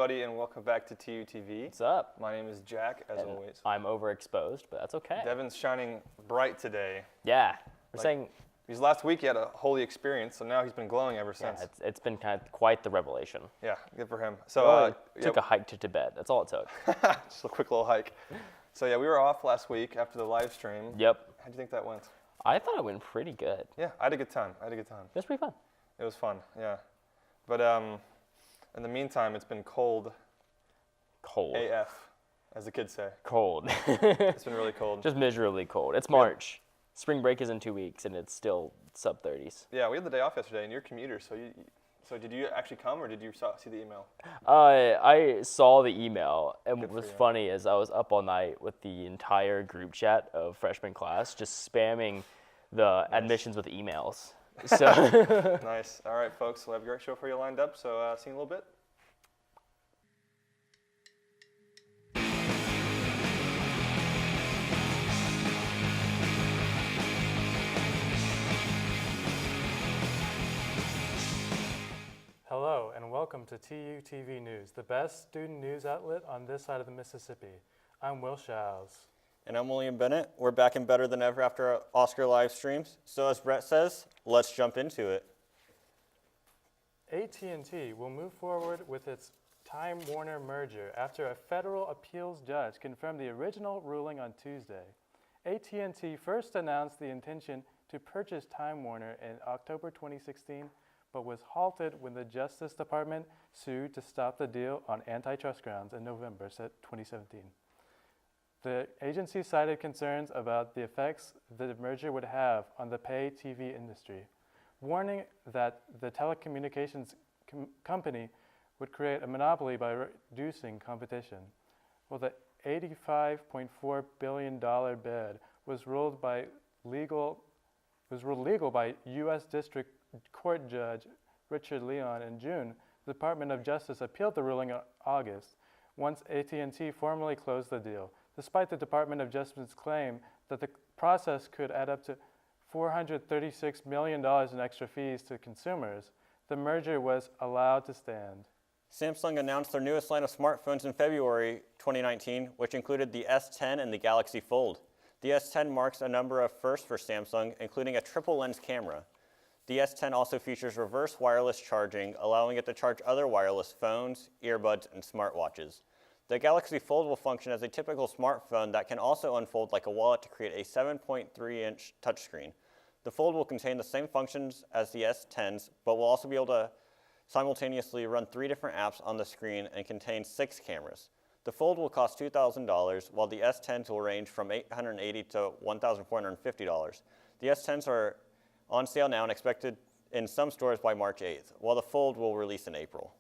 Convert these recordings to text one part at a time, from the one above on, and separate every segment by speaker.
Speaker 1: And welcome back to TUTV.
Speaker 2: What's up?
Speaker 1: My name is Jack, as always.
Speaker 2: I'm overexposed, but that's okay.
Speaker 1: Devyn's shining bright today.
Speaker 2: Yeah, we're saying.
Speaker 1: Because last week he had a holy experience, so now he's been glowing ever since.
Speaker 2: Yeah, it's been kind of quite the revelation.
Speaker 1: Yeah, good for him. So
Speaker 2: took a hike to Tibet. That's all it took.
Speaker 1: Just a quick little hike. So yeah, we were off last week after the live stream.
Speaker 2: Yep.
Speaker 1: How do you think that went?
Speaker 2: I thought it went pretty good.
Speaker 1: Yeah, I had a good time. It
Speaker 2: was pretty fun.
Speaker 1: It was fun. Yeah, but in the meantime, it's been cold.
Speaker 2: Cold.
Speaker 1: AF, as the kids say.
Speaker 2: Cold.
Speaker 1: It's been really cold.
Speaker 2: Just miserably cold. It's March. Spring break is in 2 weeks, and it's still sub-30s.
Speaker 1: Yeah, we had the day off yesterday, and you're a commuter, so did you actually come, or did you see the email?
Speaker 2: I saw the email, and what was funny is I was up all night with the entire group chat of freshman class, just spamming the admissions with emails. So
Speaker 1: Nice. All right, folks, we'll have a great show for you lined up, so see you in a little bit.
Speaker 3: Hello and welcome to TUTV News, the best student news outlet on this side of the Mississippi. I'm Will Shows.
Speaker 4: And I'm William Bennett. We're back and better than ever after our Oscar live streams. So as Brett says, let's jump into it.
Speaker 3: AT&T will move forward with its Time Warner merger after a federal appeals judge confirmed the original ruling on Tuesday. AT&T first announced the intention to purchase Time Warner in October 2016, but was halted when the Justice Department sued to stop the deal on antitrust grounds in November 2017. The agency cited concerns about the effects the merger would have on the pay TV industry, warning that the telecommunications company would create a monopoly by reducing competition. Well, the $85.4 billion bid was ruled legal by U.S. District Court Judge Richard Leon in June. The Department of Justice appealed the ruling in August, once AT&T formally closed the deal. Despite the Department of Justice's claim that the process could add up to $436 million in extra fees to consumers, the merger was allowed to stand.
Speaker 4: Samsung announced their newest line of smartphones in February 2019, which included the S10 and the Galaxy Fold. The S10 marks a number of firsts for Samsung, including a triple lens camera. The S10 also features reverse wireless charging, allowing it to charge other wireless phones, earbuds, and smartwatches. The Galaxy Fold will function as a typical smartphone that can also unfold like a wallet to create a 7.3-inch touchscreen. The Fold will contain the same functions as the S10s, but will also be able to simultaneously run 3 different apps on the screen and contain 6 cameras. The Fold will cost $2,000, while the S10s will range from $880 to $1,450. The S10s are on sale now and expected in some stores by March 8th, while the Fold will release in April.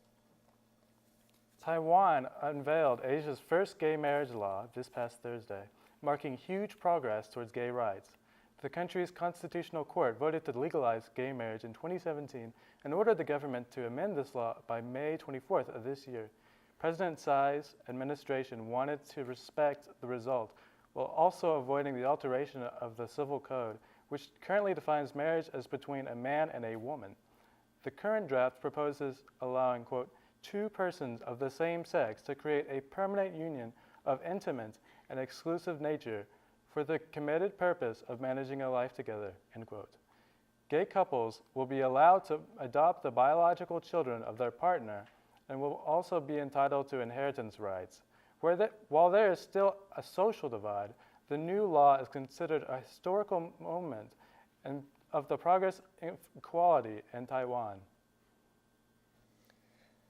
Speaker 3: Taiwan unveiled Asia's first gay marriage law this past Thursday, marking huge progress towards gay rights. The country's constitutional court voted to legalize gay marriage in 2017 and ordered the government to amend this law by May 24th of this year. President Tsai's administration wanted to respect the result while also avoiding the alteration of the civil code, which currently defines marriage as between a man and a woman. The current draft proposes allowing, quote, 2 persons of the same sex to create a permanent union of intimate and exclusive nature for the committed purpose of managing a life together, end quote. Gay couples will be allowed to adopt the biological children of their partner and will also be entitled to inheritance rights. While there is still a social divide, the new law is considered a historical moment of the progress in equality in Taiwan.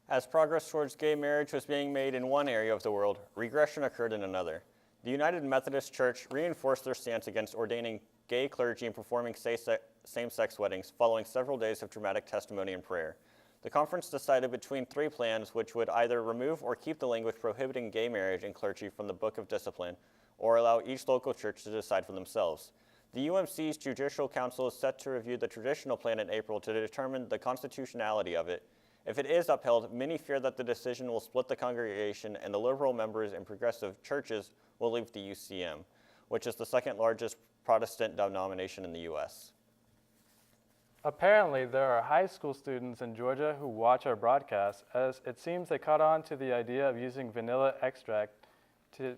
Speaker 4: As progress towards gay marriage was being made in one area of the world, regression occurred in another. The United Methodist Church reinforced their stance against ordaining gay clergy and performing same-sex weddings following several days of dramatic testimony and prayer. The conference decided between 3 plans which would either remove or keep the language prohibiting gay marriage and clergy from the Book of Discipline, or allow each local church to decide for themselves. The UMC's Judicial Council is set to review the traditional plan in April to determine the constitutionality of it. If it is upheld, many fear that the decision will split the congregation and the liberal members and progressive churches will leave the UCM, which is the second largest Protestant denomination in the U.S.
Speaker 3: Apparently, there are high school students in Georgia who watch our broadcast, as it seems they caught on to the idea of using vanilla extract to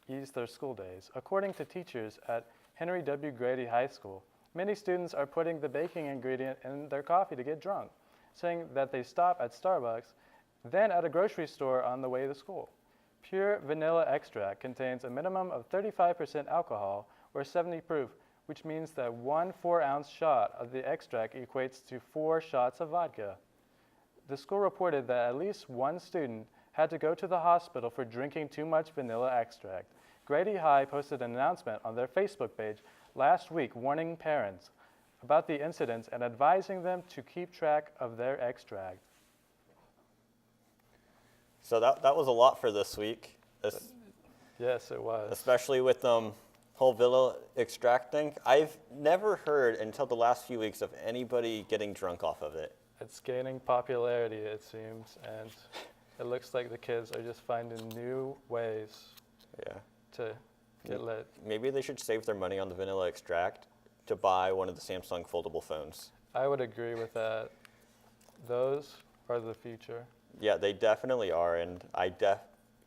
Speaker 3: ease their school days. According to teachers at Henry W. Grady High School, many students are putting the baking ingredient in their coffee to get drunk, saying that they stop at Starbucks, then at a grocery store on the way to school. Pure vanilla extract contains a minimum of 35% alcohol or 70 proof, which means that 1 4-ounce shot of the extract equates to 4 shots of vodka. The school reported that at least one student had to go to the hospital for drinking too much vanilla extract. Grady High posted an announcement on their Facebook page last week warning parents about the incidents and advising them to keep track of their extract.
Speaker 4: So that was a lot for this week,
Speaker 3: Yes, it was.
Speaker 4: especially with whole vanilla extract thing. I've never heard until the last few weeks of anybody getting drunk off of it.
Speaker 3: It's gaining popularity, it seems, and it looks like the kids are just finding new ways
Speaker 4: Yeah.
Speaker 3: to get lit.
Speaker 4: Maybe they should save their money on the vanilla extract to buy one of the Samsung foldable phones.
Speaker 3: I would agree with that. Those are the future.
Speaker 4: Yeah, they definitely are, and I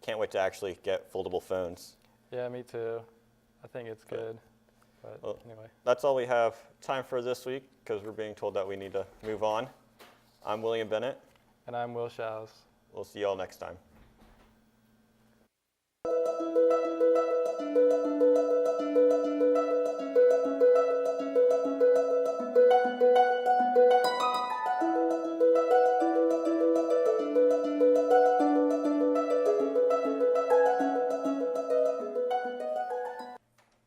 Speaker 4: can't wait to actually get foldable phones.
Speaker 3: Yeah, me too. I think it's good. But
Speaker 4: Well,
Speaker 3: anyway.
Speaker 4: That's all we have time for this week because we're being told that we need to move on. I'm William Bennett.
Speaker 3: And I'm Will Schaus.
Speaker 4: We'll see you all next time.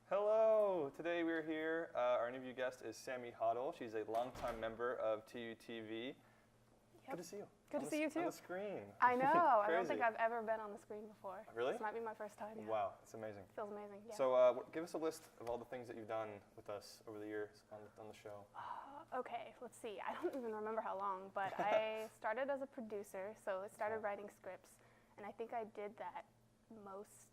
Speaker 1: Hello. Today we're here. Our interview guest is Sammie Hottel. She's a longtime member of TUTV. Good to see you.
Speaker 5: Good to see you too.
Speaker 1: On the screen.
Speaker 5: I know. I don't
Speaker 1: Crazy.
Speaker 5: think I've ever been on the screen before.
Speaker 1: Really?
Speaker 5: This might be my first time. Yeah.
Speaker 1: Wow, it's amazing.
Speaker 5: Feels amazing. Yeah.
Speaker 1: So give us a list of all the things that you've done with us over the years on the show.
Speaker 5: Okay, let's see. I don't even remember how long, but I started as a producer, so I started writing scripts, and I think I did that most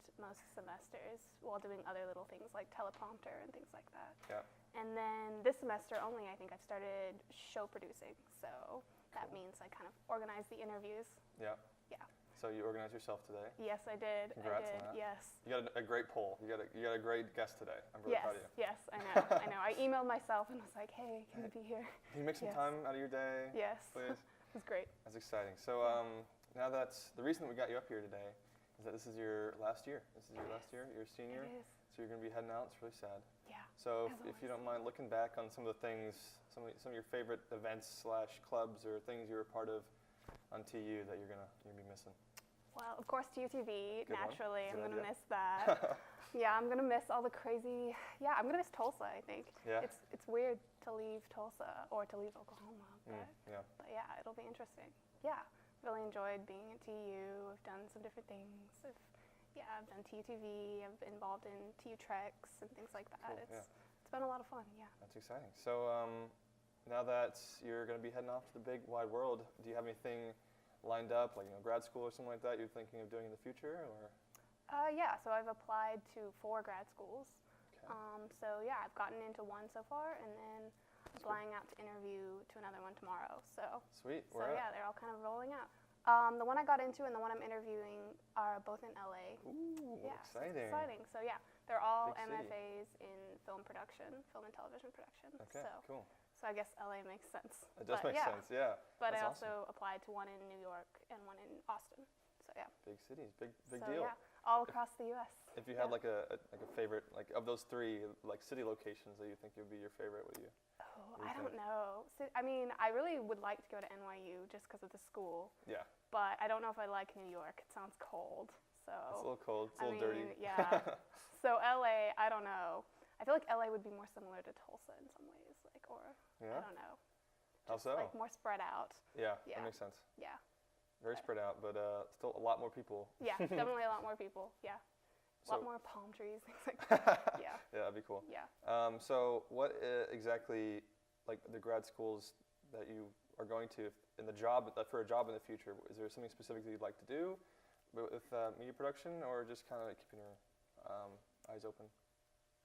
Speaker 5: semesters while doing other little things like teleprompter and things like that.
Speaker 1: Yeah.
Speaker 5: And then this semester only, I think I've started show producing. So that means I kind of organize the interviews.
Speaker 1: Yeah.
Speaker 5: Yeah.
Speaker 1: So you organized yourself today.
Speaker 5: Yes, I did.
Speaker 1: Congrats
Speaker 5: I did.
Speaker 1: on that.
Speaker 5: Yes.
Speaker 1: You got a great poll. You got a great guest today. I'm really
Speaker 5: Yes.
Speaker 1: proud of you.
Speaker 5: Yes. I know. I know. I emailed myself and was like, "Hey, can you be here?"
Speaker 1: Can you make some
Speaker 5: Yes.
Speaker 1: time out of your day?
Speaker 5: Yes.
Speaker 1: Please.
Speaker 5: It was great.
Speaker 1: That's exciting. So now that's the reason that we got you up here today is that this is your last year. This is your last year. You're a senior.
Speaker 5: It is.
Speaker 1: So you're going to be heading out. It's really sad.
Speaker 5: Yeah.
Speaker 1: So
Speaker 5: As
Speaker 1: if you
Speaker 5: always.
Speaker 1: don't mind looking back on some of the things, some of your favorite events / clubs or things you were a part of on TU that you're gonna be missing.
Speaker 5: Well, of course, TUTV.
Speaker 1: Good one.
Speaker 5: Naturally, I'm
Speaker 1: Good
Speaker 5: gonna
Speaker 1: idea.
Speaker 5: miss that. Yeah, I'm gonna miss all the crazy. Yeah, I'm gonna miss Tulsa. I think.
Speaker 1: Yeah.
Speaker 5: It's weird to leave Tulsa or to leave Oklahoma,
Speaker 1: Yeah.
Speaker 5: but yeah, it'll be interesting. Yeah, really enjoyed being at TU. I've done some different things. I've done TUTV. I've been involved in TU Treks and things like that.
Speaker 1: Cool, yeah.
Speaker 5: It's been a lot of fun. Yeah.
Speaker 1: That's exciting. So now that you're going to be heading off to the big wide world, do you have anything lined up, like grad school or something like that you're thinking of doing in the future, or?
Speaker 5: Yeah, so I've applied to 4 grad schools.
Speaker 1: Okay.
Speaker 5: So yeah, I've gotten into one so far, and then flying out to interview to another one tomorrow. So
Speaker 1: Sweet.
Speaker 5: so
Speaker 1: Where
Speaker 5: yeah,
Speaker 1: at?
Speaker 5: they're all kind of rolling out. The one I got into and the one I'm interviewing are both in LA.
Speaker 1: Ooh,
Speaker 5: Yeah, so it's
Speaker 1: exciting.
Speaker 5: exciting. So yeah, they're all
Speaker 1: Big city.
Speaker 5: MFAs in film production, film and television production.
Speaker 1: Okay,
Speaker 5: So
Speaker 1: cool.
Speaker 5: I guess LA makes sense.
Speaker 1: It does
Speaker 5: But
Speaker 1: make
Speaker 5: yeah,
Speaker 1: sense, yeah.
Speaker 5: But
Speaker 1: That's
Speaker 5: I
Speaker 1: awesome.
Speaker 5: also applied to one in New York and one in Austin. So yeah.
Speaker 1: Big cities, big
Speaker 5: so
Speaker 1: deal.
Speaker 5: yeah, all across the U.S.
Speaker 1: If you had
Speaker 5: Yeah.
Speaker 1: like a favorite, like of those 3 like city locations that you think would be your favorite, what do you?
Speaker 5: Oh,
Speaker 1: do you
Speaker 5: I don't
Speaker 1: think?
Speaker 5: know. So, I mean, I really would like to go to NYU just because of the school,
Speaker 1: Yeah.
Speaker 5: but I don't know if I like New York. It sounds cold. So
Speaker 1: It's a little cold. It's a
Speaker 5: I
Speaker 1: little dirty.
Speaker 5: mean, yeah. So LA, I don't know. I feel like LA would be more similar to Tulsa in some ways, like, or
Speaker 1: Yeah?
Speaker 5: I don't know.
Speaker 1: How
Speaker 5: Just,
Speaker 1: so?
Speaker 5: Like more spread out.
Speaker 1: Yeah,
Speaker 5: Yeah.
Speaker 1: that makes sense.
Speaker 5: Yeah.
Speaker 1: Very spread out, but still a lot more people.
Speaker 5: Yeah, definitely a lot more people. Yeah. A lot
Speaker 1: So-
Speaker 5: more palm trees, things like that. Yeah.
Speaker 1: Yeah, that'd be cool.
Speaker 5: Yeah.
Speaker 1: So what exactly, like the grad schools that you are going to in the job, for a job in the future, is there something specific that you'd like to do with media production, or just kind of keeping your eyes open?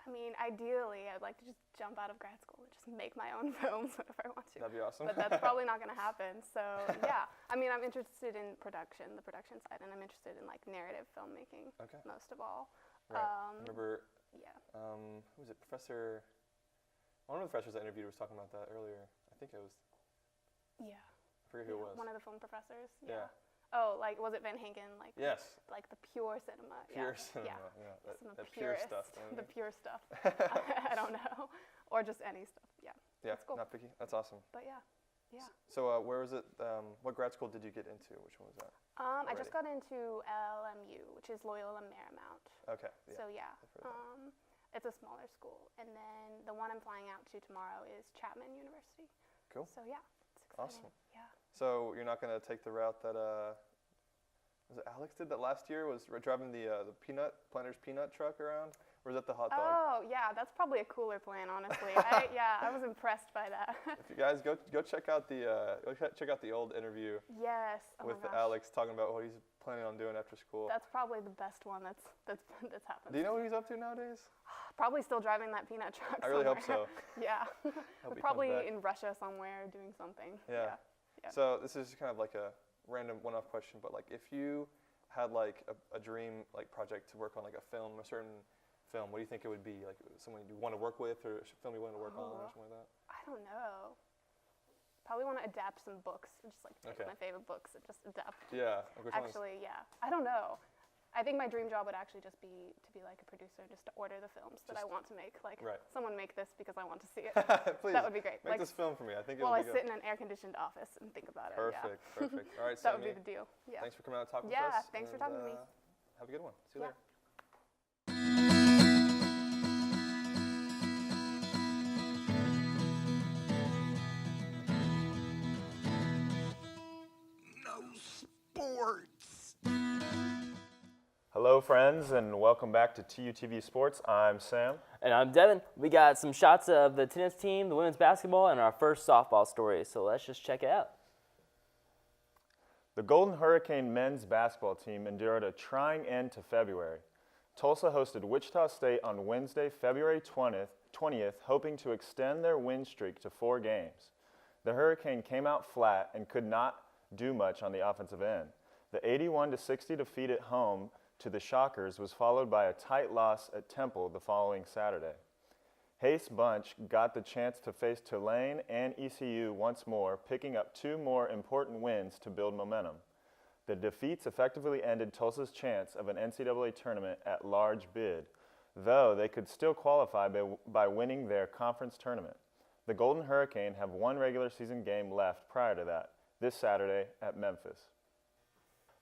Speaker 5: I mean, ideally, I'd like to just jump out of grad school and just make my own films whenever I want to.
Speaker 1: That'd be awesome.
Speaker 5: But that's probably not going to happen. So yeah, I mean, I'm interested in production, the production side, and I'm interested in like narrative filmmaking
Speaker 1: Okay.
Speaker 5: most of all.
Speaker 1: Right. I remember,
Speaker 5: Yeah.
Speaker 1: who was it? One of the professors I interviewed was talking about that earlier. I think it was,
Speaker 5: Yeah.
Speaker 1: I forget who it was.
Speaker 5: One of the film professors.
Speaker 1: Yeah.
Speaker 5: Oh, like was it Van Hagen? Like
Speaker 1: Yes.
Speaker 5: Like the pure cinema.
Speaker 1: Pure
Speaker 5: yeah.
Speaker 1: cinema.
Speaker 5: Yeah.
Speaker 1: Yeah.
Speaker 5: Some of
Speaker 1: That
Speaker 5: the
Speaker 1: pure
Speaker 5: purest,
Speaker 1: stuff.
Speaker 5: the pure stuff. I don't know, or just any stuff. Yeah.
Speaker 1: Yeah.
Speaker 5: That's cool.
Speaker 1: Not picky. That's awesome.
Speaker 5: But yeah. Yeah.
Speaker 1: So where was it? What grad school did you get into? Which one was that?
Speaker 5: I just got into LMU, which is Loyola Marymount.
Speaker 1: Okay. Yeah.
Speaker 5: So yeah,
Speaker 1: I've heard of that.
Speaker 5: it's a smaller school, and then the one I'm flying out to tomorrow is Chapman University.
Speaker 1: Cool.
Speaker 5: So yeah, it's exciting.
Speaker 1: Awesome.
Speaker 5: Yeah.
Speaker 1: So you're not gonna take the route that was it Alex did that last year? Was driving the Planter's peanut truck around, or was that the hot dog?
Speaker 5: Oh yeah, that's probably a cooler plan, honestly. I was impressed by that.
Speaker 1: If you guys go check out the old interview
Speaker 5: Yes. Oh
Speaker 1: with
Speaker 5: my gosh.
Speaker 1: Alex talking about what he's planning on doing after school.
Speaker 5: That's probably the best one that's happened.
Speaker 1: Do you know what he's up to nowadays?
Speaker 5: Probably still driving that peanut truck.
Speaker 1: I really hope
Speaker 5: somewhere.
Speaker 1: so.
Speaker 5: Yeah.
Speaker 1: Hope he comes
Speaker 5: Probably
Speaker 1: back.
Speaker 5: in Russia somewhere doing something.
Speaker 1: Yeah.
Speaker 5: Yeah.
Speaker 1: So this is kind of like a random one-off question, but like if you had like a dream like project to work on, like a certain film, what do you think it would be? Like someone you want to work with, or a film you want to work on, or something like that?
Speaker 5: I don't know. Probably want to adapt some books, just like take
Speaker 1: Okay.
Speaker 5: my favorite books and just adapt.
Speaker 1: Yeah. Like which ones?
Speaker 5: Actually, yeah. I don't know. I think my dream job would actually just be to be like a producer, just to order the films that I want to make. Like,
Speaker 1: Right.
Speaker 5: someone make this because I want to see it.
Speaker 1: Please.
Speaker 5: That would be great.
Speaker 1: Make
Speaker 5: Like,
Speaker 1: this film for me. I think it
Speaker 5: while
Speaker 1: would
Speaker 5: I
Speaker 1: be
Speaker 5: sit
Speaker 1: good.
Speaker 5: in an air-conditioned office and think about it.
Speaker 1: Perfect. Perfect. All right,
Speaker 5: That would be
Speaker 1: Sammie,
Speaker 5: the deal. Yeah.
Speaker 1: thanks for coming out and talking
Speaker 5: Yeah,
Speaker 1: with us.
Speaker 5: thanks for
Speaker 1: and,
Speaker 5: talking to me.
Speaker 1: Have a good one. See you
Speaker 5: Yeah.
Speaker 1: later.
Speaker 6: Hello, friends, and welcome back to TUTV Sports. I'm Sam.
Speaker 2: And I'm Devyn. We got some shots of the tennis team, the women's basketball, and our first softball story. So let's just check it out.
Speaker 6: The Golden Hurricane men's basketball team endured a trying end to February. Tulsa hosted Wichita State on Wednesday, February 20th, hoping to extend their win streak to 4 games. The Hurricane came out flat and could not do much on the offensive end. The 81-60 defeat at home to the Shockers was followed by a tight loss at Temple the following Saturday. Hayes Bunch got the chance to face Tulane and ECU once more, picking up 2 more important wins to build momentum. The defeats effectively ended Tulsa's chance of an NCAA tournament at large bid, though they could still qualify by winning their conference tournament. The Golden Hurricane have 1 regular season game left prior to that, this Saturday at Memphis.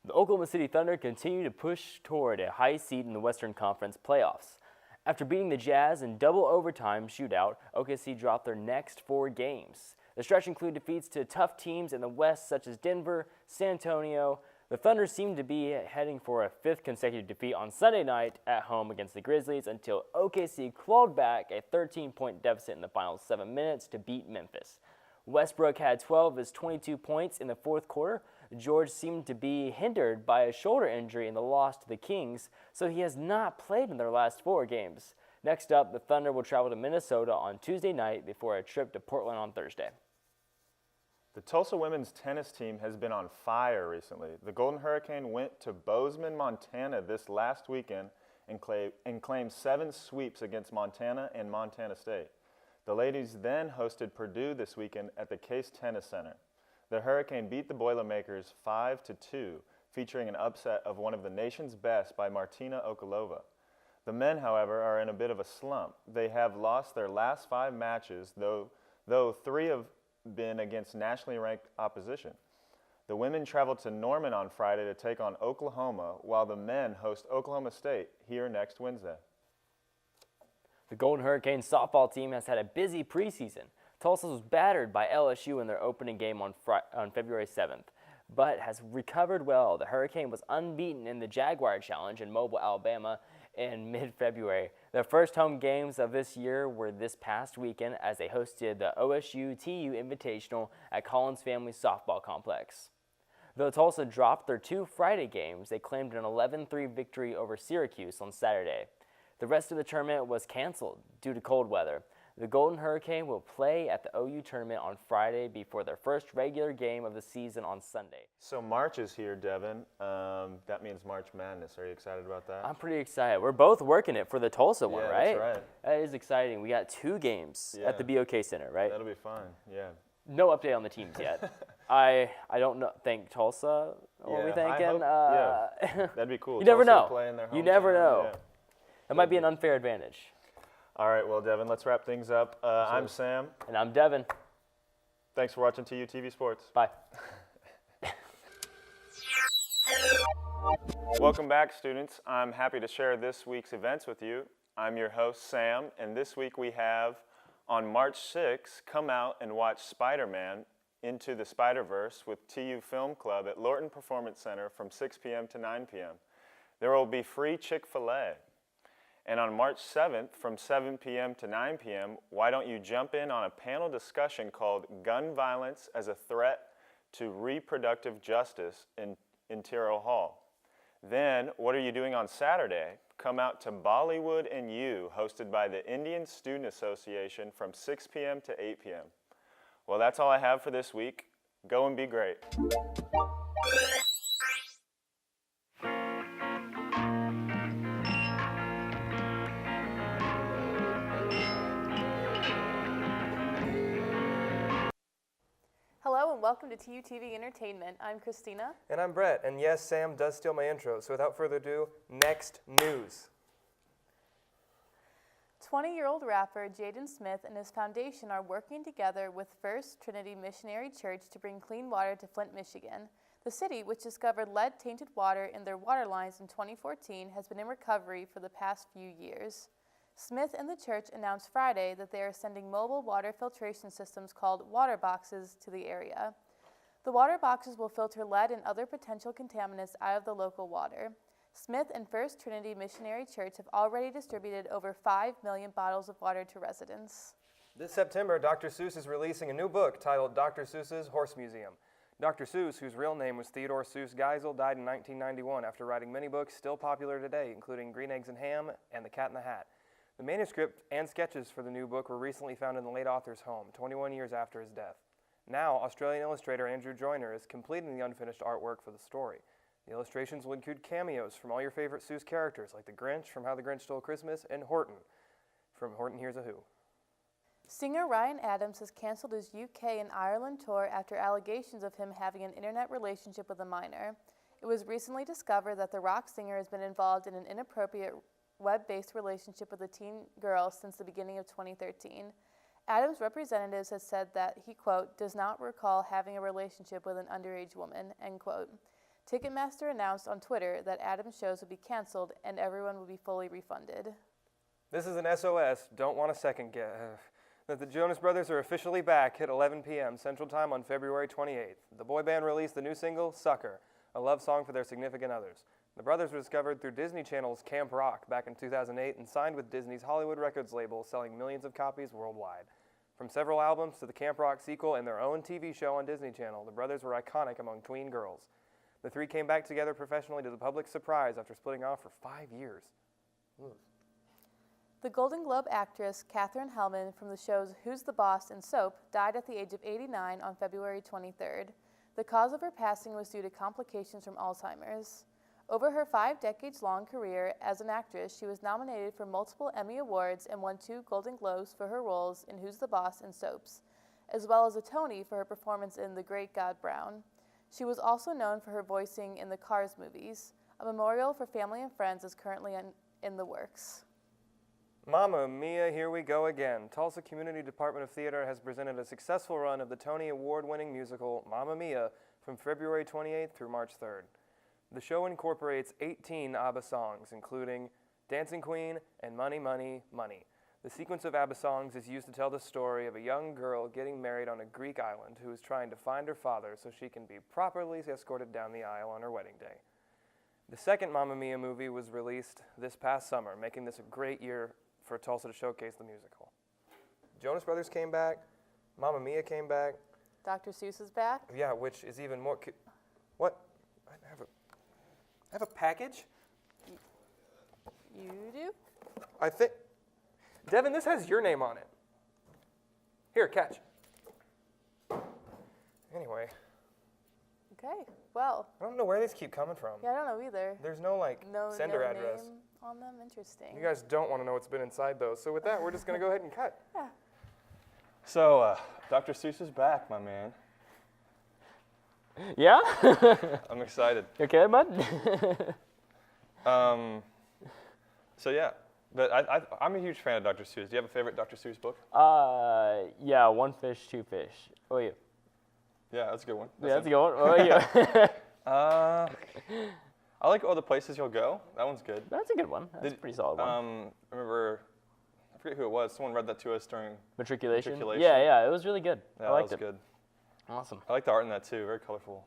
Speaker 2: The Oklahoma City Thunder continue to push toward a high seed in the Western Conference playoffs. After beating the Jazz in double overtime shootout, OKC dropped their next 4 games. The stretch included defeats to tough teams in the West such as Denver, San Antonio. The Thunder seemed to be heading for a 5th consecutive defeat on Sunday night at home against the Grizzlies until OKC clawed back a 13-point deficit in the final 7 minutes to beat Memphis. Westbrook had 12 of his 22 points in the 4th quarter. George seemed to be hindered by a shoulder injury in the loss to the Kings, so he has not played in their last 4 games. Next up, the Thunder will travel to Minnesota on Tuesday night before a trip to Portland on Thursday.
Speaker 6: The Tulsa women's tennis team has been on fire recently. The Golden Hurricane went to Bozeman, Montana this last weekend and claimed 7 sweeps against Montana and Montana State. The ladies then hosted Purdue this weekend at the Case Tennis Center. The Hurricane beat the Boilermakers 5-2, featuring an upset of one of the nation's best by Martina Okolova. The men, however, are in a bit of a slump. They have lost their last 5 matches, though 3 have been against nationally ranked opposition. The women travel to Norman on Friday to take on Oklahoma, while the men host Oklahoma State here next Wednesday.
Speaker 2: The Golden Hurricanes softball team has had a busy preseason. Tulsa was battered by LSU in their opening game on February 7th, but has recovered well. The Hurricane was unbeaten in the Jaguar Challenge in Mobile, Alabama in mid-February. Their first home games of this year were this past weekend as they hosted the OSU-TU Invitational at Collins Family Softball Complex. Though Tulsa dropped their 2 Friday games, they claimed an 11-3 victory over Syracuse on Saturday. The rest of the tournament was canceled due to cold weather. The Golden Hurricane will play at the OU tournament on Friday before their first regular game of the season on Sunday.
Speaker 6: So March is here, Devyn. That means March Madness. Are you excited about that?
Speaker 2: I'm pretty excited. We're both working it for the Tulsa one, right?
Speaker 6: That's right.
Speaker 2: That is exciting. We got 2 games at the BOK Center, right?
Speaker 6: That'll be fun, yeah.
Speaker 2: No update on the teams yet. I don't know. Think Tulsa. What are we thinking?
Speaker 6: That'd be cool.
Speaker 2: You never
Speaker 6: Tulsa
Speaker 2: know.
Speaker 6: play in their
Speaker 2: You never
Speaker 6: hometown,
Speaker 2: know.
Speaker 6: yeah.
Speaker 2: That might be an unfair advantage.
Speaker 6: All right, well, Devyn, let's wrap things up. I'm Sam.
Speaker 2: And I'm Devyn.
Speaker 6: Thanks for watching TUTV Sports.
Speaker 2: Bye.
Speaker 6: Welcome back, students. I'm happy to share this week's events with you. I'm your host, Sam, and this week we have, on March 6th, come out and watch Spider-Man Into the Spider-Verse with TU Film Club at Lorton Performance Center from 6 p.m. to 9 p.m. There will be free Chick-fil-A. And on March 7th, from 7 p.m. to 9 p.m., why don't you jump in on a panel discussion called Gun Violence as a Threat to Reproductive Justice in Tyrrell Hall. Then, what are you doing on Saturday? Come out to Bollywood and You, hosted by the Indian Student Association from 6 p.m. to 8 p.m. Well, that's all I have for this week. Go and be great.
Speaker 7: Hello and welcome to TUTV Entertainment. I'm Christina.
Speaker 8: And I'm Brett, and yes, Sam does steal my intro, so without further ado, next news.
Speaker 7: 20-year-old rapper Jaden Smith and his foundation are working together with First Trinity Missionary Church to bring clean water to Flint, Michigan. The city, which discovered lead-tainted water in their water lines in 2014, has been in recovery for the past few years. Smith and the church announced Friday that they are sending mobile water filtration systems called water boxes to the area. The water boxes will filter lead and other potential contaminants out of the local water. Smith and First Trinity Missionary Church have already distributed over 5 million bottles of water to residents.
Speaker 8: This September, Dr. Seuss is releasing a new book titled Dr. Seuss's Horse Museum. Dr. Seuss, whose real name was Theodore Seuss Geisel, died in 1991 after writing many books still popular today, including Green Eggs and Ham and The Cat in the Hat. The manuscript and sketches for the new book were recently found in the late author's home, 21 years after his death. Now, Australian illustrator Andrew Joyner is completing the unfinished artwork for the story. The illustrations will include cameos from all your favorite Seuss characters, like the Grinch from How the Grinch Stole Christmas and Horton from Horton Hears a Who.
Speaker 7: Singer Ryan Adams has canceled his UK and Ireland tour after allegations of him having an internet relationship with a minor. It was recently discovered that the rock singer has been involved in an inappropriate web-based relationship with a teen girl since the beginning of 2013. Adams' representatives have said that he, quote, does not recall having a relationship with an underage woman, end quote. Ticketmaster announced on Twitter that Adams' shows would be canceled and everyone would be fully refunded.
Speaker 8: This is an SOS, don't want a second guess, that the Jonas Brothers are officially back at 11 p.m. Central Time on February 28th. The boy band released the new single, Sucker, a love song for their significant others. The brothers were discovered through Disney Channel's Camp Rock back in 2008 and signed with Disney's Hollywood Records label, selling millions of copies worldwide. From several albums to the Camp Rock sequel and their own TV show on Disney Channel, the brothers were iconic among tween girls. The three came back together professionally to the public's surprise after splitting off for 5 years. Ooh.
Speaker 7: The Golden Globe actress Katherine Hellman from the shows Who's the Boss and Soap died at the age of 89 on February 23rd. The cause of her passing was due to complications from Alzheimer's. Over her 5-decades-long career as an actress, she was nominated for multiple Emmy Awards and won 2 Golden Globes for her roles in Who's the Boss and Soaps, as well as a Tony for her performance in The Great God Brown. She was also known for her voicing in the Cars movies. A memorial for family and friends is currently in the works.
Speaker 8: Mamma Mia, here we go again. Tulsa Community Department of Theater has presented a successful run of the Tony Award-winning musical Mamma Mia from February 28th through March 3rd. The show incorporates 18 ABBA songs, including Dancing Queen and Money, Money, Money. The sequence of ABBA songs is used to tell the story of a young girl getting married on a Greek island who is trying to find her father so she can be properly escorted down the aisle on her wedding day. The second Mamma Mia movie was released this past summer, making this a great year for Tulsa to showcase the musical. Jonas Brothers came back. Mamma Mia came back.
Speaker 7: Dr. Seuss is back.
Speaker 8: Yeah, which is even more... What? I have a package?
Speaker 7: You do?
Speaker 8: I think... Devyn, this has your name on it. Here, catch. Anyway,
Speaker 7: Okay, well,
Speaker 8: I don't know where these keep coming from.
Speaker 7: yeah, I don't know either.
Speaker 8: There's no, sender
Speaker 7: no
Speaker 8: address.
Speaker 7: name on them. Interesting.
Speaker 8: You guys don't want to know what's been inside those. So with that, we're just going to go ahead and cut.
Speaker 1: So, Dr. Seuss is back, my man.
Speaker 2: Yeah?
Speaker 1: I'm excited.
Speaker 2: You okay, bud?
Speaker 1: So yeah, but I'm a huge fan of Dr. Seuss. Do you have a favorite Dr. Seuss book?
Speaker 2: Yeah, One Fish, Two Fish. Oh, yeah.
Speaker 1: Yeah, that's a good one.
Speaker 2: Yeah, that's a good one. Oh, yeah.
Speaker 1: I like All the Places You'll Go. That one's good.
Speaker 2: That's a good one. That's a pretty solid one.
Speaker 1: I remember, I forget who it was. Someone read that to us during
Speaker 2: Matriculation?
Speaker 1: Matriculation.
Speaker 2: Yeah, it was really good.
Speaker 1: Yeah,
Speaker 2: I liked
Speaker 1: that was
Speaker 2: it.
Speaker 1: good.
Speaker 2: Awesome.
Speaker 1: I like the art in that too. Very colorful.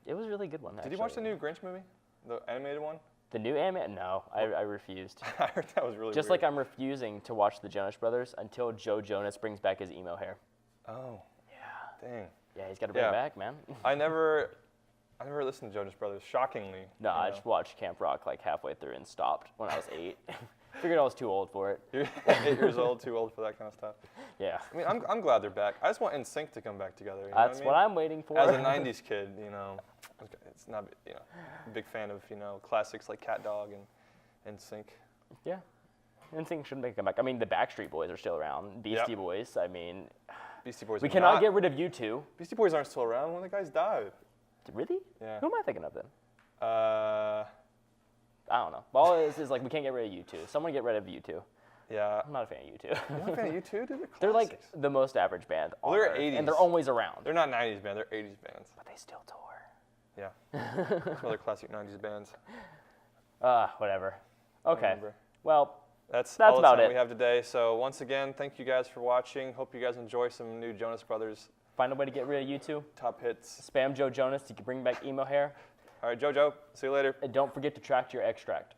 Speaker 2: It was a really good one, actually.
Speaker 1: Did you watch the new Grinch movie? The animated one?
Speaker 2: The new anime? No, I refused.
Speaker 1: I heard that was really
Speaker 2: Just
Speaker 1: weird.
Speaker 2: like I'm refusing to watch the Jonas Brothers until Joe Jonas brings back his emo hair.
Speaker 1: Oh.
Speaker 2: Yeah.
Speaker 1: Dang.
Speaker 2: Yeah, he's got to bring it back, man.
Speaker 1: I never listened to Jonas Brothers, shockingly.
Speaker 2: No, I just watched Camp Rock like halfway through and stopped when I was 8. Figured I was too old for it.
Speaker 1: You're 8 years old, too old for that kind of stuff.
Speaker 2: Yeah.
Speaker 1: I mean, I'm glad they're back. I just want NSYNC to come back together. You
Speaker 2: That's
Speaker 1: know
Speaker 2: what
Speaker 1: I mean?
Speaker 2: I'm waiting for.
Speaker 1: As a 90s kid, it's not, a big fan of, classics like Cat Dog and NSYNC.
Speaker 2: Yeah. NSYNC should make a comeback. I mean, the Backstreet Boys are still around. Beastie Boys, I mean.
Speaker 1: Beastie Boys.
Speaker 2: We cannot get rid of U2.
Speaker 1: Beastie Boys aren't still around. One of the guys died.
Speaker 2: Really?
Speaker 1: Yeah.
Speaker 2: Who am I thinking of then?
Speaker 1: Uh,
Speaker 2: I don't know. All it is like we can't get rid of U2. Someone get rid of U2.
Speaker 1: yeah.
Speaker 2: I'm not a fan of U2.
Speaker 1: You're not a fan of U2, dude?
Speaker 2: They're like the most average band on
Speaker 1: they're
Speaker 2: Earth,
Speaker 1: 80s.
Speaker 2: and they're always around.
Speaker 1: They're not 90s band. They're 80s bands.
Speaker 2: But they still tour.
Speaker 1: Yeah. Some other classic 90s bands.
Speaker 2: Whatever.
Speaker 1: I
Speaker 2: Okay.
Speaker 1: remember.
Speaker 2: Well,
Speaker 1: That's
Speaker 2: That's
Speaker 1: all the
Speaker 2: about
Speaker 1: time
Speaker 2: it.
Speaker 1: we have today. So once again, thank you guys for watching. Hope you guys enjoy some new Jonas Brothers
Speaker 2: find a way to get rid of U2.
Speaker 1: top hits.
Speaker 2: Spam Joe Jonas to bring back emo hair.
Speaker 1: All right, JoJo. See you later.
Speaker 2: And don't forget to track your extract.